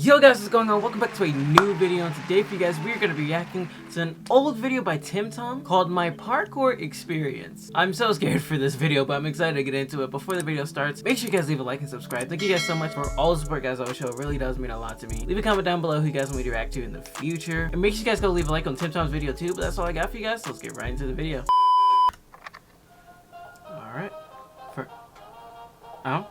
Yo guys, what's going on? Welcome back to a new video, and today for you guys we are going to be reacting to an old video by TimTom called My Parkour Experience. I'm so scared for this video, but I'm excited to get into it. Before the video starts, make sure you guys leave a like and subscribe. Thank you guys so much for all the support guys on the show. It really does mean a lot to me. Leave a comment down below who you guys want me to react to in the future. And make sure you guys go leave a like on TimTom's video too, but that's all I got for you guys, so let's get right into the video. Alright. Oh.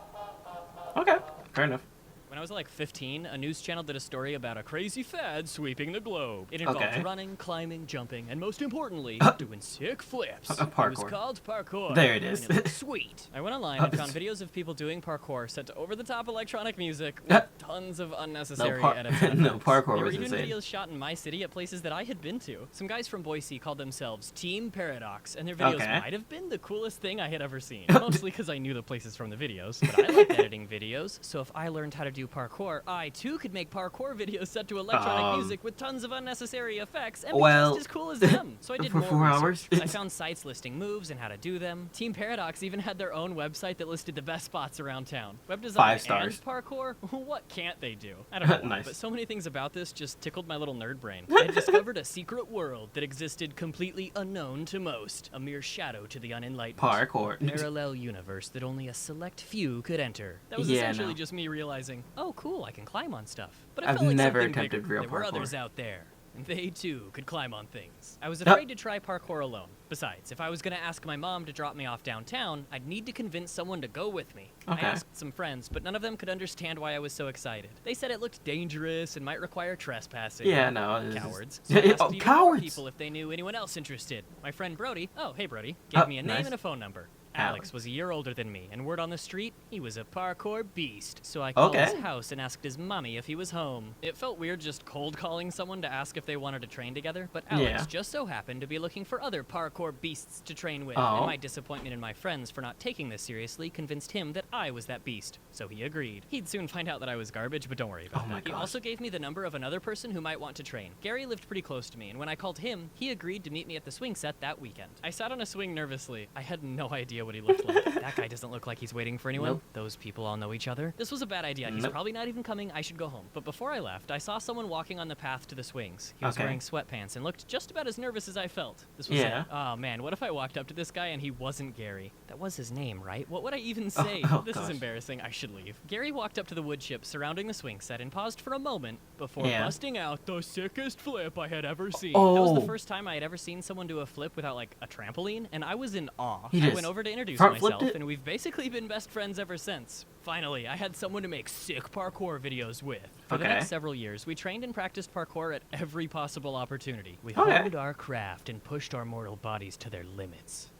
Okay. Fair enough. When I was like 15, a news channel did a story about a crazy fad sweeping the globe. It involved running, climbing, jumping, and most importantly, doing sick flips. Parkour. It was called Parkour. There it is. And it looked sweet. I went online and found videos of people doing parkour set to over-the-top electronic music with tons of unnecessary edits. No, parkour there was were even insane. videos shot in my city at places that I had been to. Some guys from Boise called themselves Team Paradox, and their videos might have been the coolest thing I had ever seen. Mostly because I knew the places from the videos, but I liked editing videos, so if I learned how to do parkour, I too could make parkour videos set to electronic music with tons of unnecessary effects and be just as cool as them. So I did for more 4 hours. I found sites listing moves and how to do them. Team Paradox even had their own website that listed the best spots around town. Web design 5 stars. and parkour? What can't they do? I don't know why, Nice. but so many things about this just tickled my little nerd brain. I had discovered a secret world that existed completely unknown to most, a mere shadow to the unenlightened. Parkour. Parallel universe that only a select few could enter. That was essentially just me realizing, oh cool, I can climb on stuff. But I I've felt like never something attempted bigger. real There were parkour. others out there, and they too could climb on things. I was afraid to try parkour alone. Besides, if I was going to ask my mom to drop me off downtown, I'd need to convince someone to go with me. I asked some friends, but none of them could understand why I was so excited. They said it looked dangerous and might require trespassing. Yeah, no. Cowards. So I asked even more Cowards! people if they knew anyone else interested. My friend Brody, oh hey Brody, gave me a name and a phone number. Alex was a year older than me, and word on the street, he was a parkour beast. So I called his house and asked his mommy if he was home. It felt weird just cold calling someone to ask if they wanted to train together, but Alex just so happened to be looking for other parkour beasts to train with, and my disappointment in my friends for not taking this seriously convinced him that I was that beast. So he agreed. He'd soon find out that I was garbage, but don't worry about that. He also gave me the number of another person who might want to train. Gary lived pretty close to me, and when I called him, he agreed to meet me at the swing set that weekend. I sat on a swing nervously. I had no idea what he looked like. That guy doesn't look like he's waiting for anyone. Nope. Those people all know each other. This was a bad idea. He's probably not even coming. I should go home. But before I left, I saw someone walking on the path to the swings. He was wearing sweatpants and looked just about as nervous as I felt. This was it. Oh man, what if I walked up to this guy and he wasn't Gary? That was his name, right? What would I even say? This is embarrassing. I should leave. Gary walked up to the wood chip surrounding the swing set and paused for a moment before busting out the sickest flip I had ever seen. That was the first time I had ever seen someone do a flip without like a trampoline, and I was in awe. I went over to introduce myself, and we've basically been best friends ever since. Finally, I had someone to make sick parkour videos with. For the next several years, we trained and practiced parkour at every possible opportunity. We honed our craft and pushed our mortal bodies to their limits.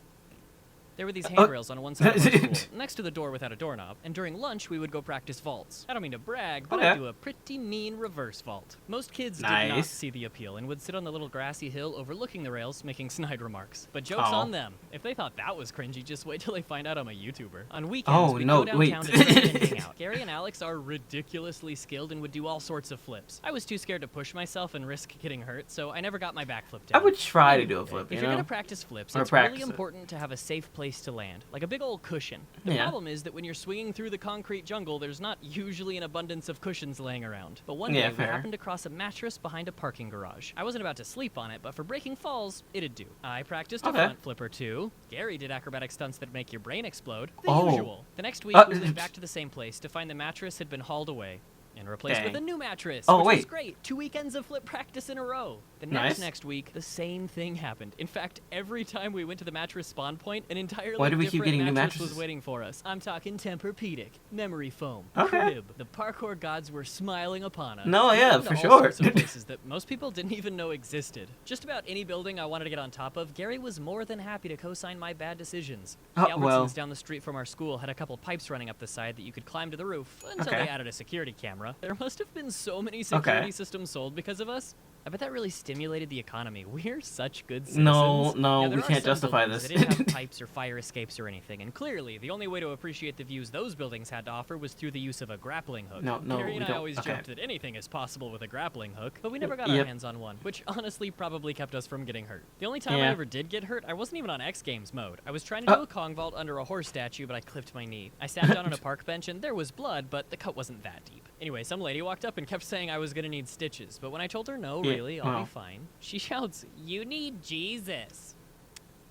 There were these handrails on one side of our school, next to the door without a doorknob, and during lunch we would go practice vaults. I don't mean to brag, but I do a pretty mean reverse vault. Most kids did not see the appeal and would sit on the little grassy hill overlooking the rails making snide remarks. But joke's on them. If they thought that was cringy, just wait till they find out I'm a YouTuber. On weekends, we'd go downtown to train and hang out. Gary and Alex are ridiculously skilled and would do all sorts of flips. I was too scared to push myself and risk getting hurt, so I never got my backflip down. I would try to do a flip, If you're gonna practice flips, it's really important to have a safe place to land, like a big old cushion. The problem is that when you're swinging through the concrete jungle, there's not usually an abundance of cushions laying around. But one day, we happened across a mattress behind a parking garage. I wasn't about to sleep on it, but for breaking falls, it'd do. I practiced a front flip or two. Gary did acrobatic stunts that make your brain explode. The usual. The next week, we went back to the same place to find the mattress had been hauled away and replaced with a new mattress, which was great. 2 weekends of flip practice in a row. The next week, the same thing happened. In fact, every time we went to the mattress spawn point, an entirely different mattress was waiting for us. I'm talking Tempur-Pedic, memory foam, crib. The parkour gods were smiling upon us. No, yeah, for sure. All sorts of places that most people didn't even know existed. Just about any building I wanted to get on top of, Gary was more than happy to co-sign my bad decisions. The Albertsons down the street from our school had a couple pipes running up the side that you could climb to the roof until they added a security camera. There must have been so many security systems sold because of us. I bet that really stimulated the economy. We're such good citizens. No, there we are can't some justify buildings this. that didn't have pipes or fire escapes or anything, and clearly, the only way to appreciate the views those buildings had to offer was through the use of a grappling hook. No, Gary and we I don't. always Okay. joked that anything is possible with a grappling hook, but we never got our hands on one, which honestly probably kept us from getting hurt. The only time I ever did get hurt, I wasn't even on X Games mode. I was trying to do a Kong vault under a horse statue, but I clipped my knee. I sat down on a park bench, and there was blood, but the cut wasn't that deep. Anyway, some lady walked up and kept saying I was gonna need stitches, but when I told her no, really, I'll be fine, she shouts, "You need Jesus."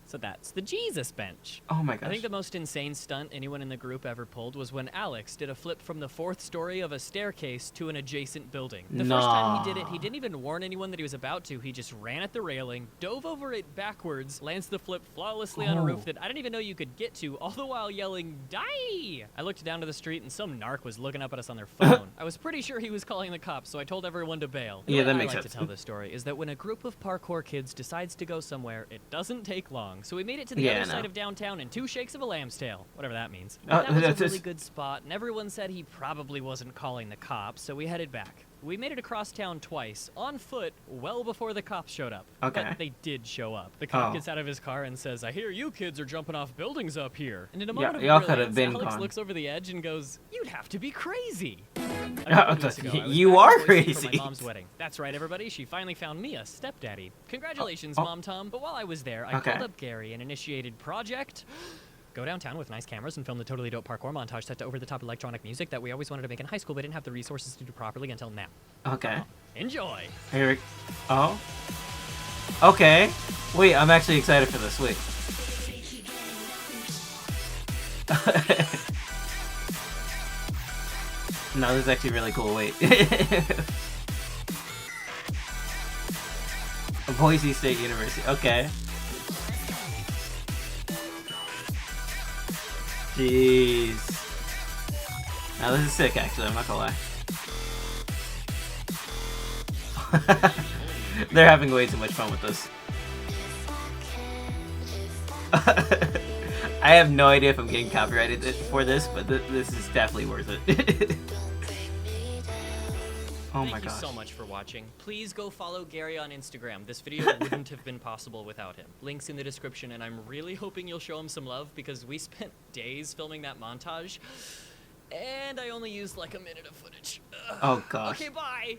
So that's the Jesus bench. Oh my gosh. I think the most insane stunt anyone in the group ever pulled was when Alex did a flip from the 4th story of a staircase to an adjacent building. The first time he did it, he didn't even warn anyone that he was about to. He just ran at the railing, dove over it backwards, lands the flip flawlessly on a roof that I didn't even know you could get to, all the while yelling, "Die!" I looked down to the street and some narc was looking up at us on their phone. I was pretty sure he was calling the cops, so I told everyone to bail. Yeah, that I makes like sense. to tell this story is that when a group of parkour kids decides to go somewhere, it doesn't take long. So we made it to the other side of downtown in 2 shakes of a lamb's tail, whatever that means. That was a really good spot, and everyone said he probably wasn't calling the cops, so we headed back. We made it across town twice, on foot, well before the cops showed up. Okay. But they did show up. The cop gets out of his car and says, "I hear you kids are jumping off buildings up here." And in a moment of brilliance, Alex looks over the edge and goes, "You'd have to be crazy." You are crazy. For my mom's wedding. That's right, everybody. She finally found me a stepdaddy. Congratulations, Mom Tom. But while I was there, I called up Gary and initiated Project Go Downtown with nice cameras and film the totally dope parkour montage set to over-the-top electronic music that we always wanted to make in high school but didn't have the resources to do properly until now. Okay. Enjoy. Here. Okay. Wait, I'm actually excited for this. Wait. No, this is actually really cool. Wait. Boise State University. Okay. Jeez. Now this is sick, actually. I'm not gonna lie. They're having way too much fun with this. I have no idea if I'm getting copyrighted for this, but this is definitely worth it. Oh my gosh. Thank you so much for watching. Please go follow Gary on Instagram. This video wouldn't have been possible without him. Links in the description, and I'm really hoping you'll show him some love because we spent days filming that montage, and I only used like a minute of footage. Oh gosh. Okay, bye!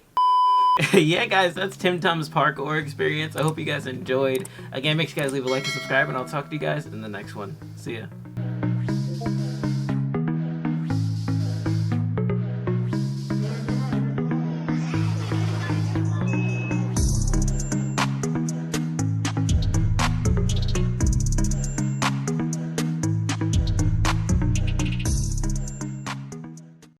Yeah, guys, that's TimTom's parkour experience. I hope you guys enjoyed. Again, make sure you guys leave a like and subscribe, and I'll talk to you guys in the next one. See ya.